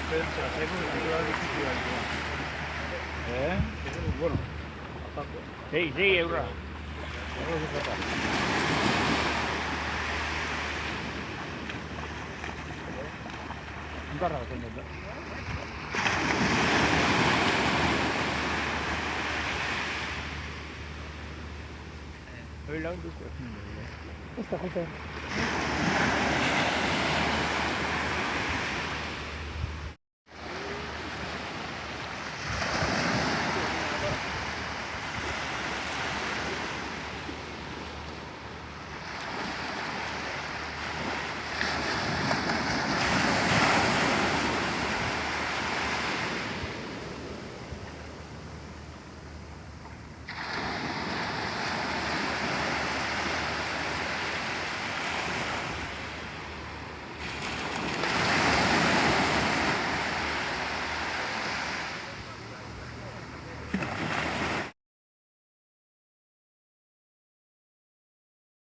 pensa, tengo que dar difícil Eh? bueno, Sei eurra. Indarra baten dut. Hori lagun duzko. Ez da, jute.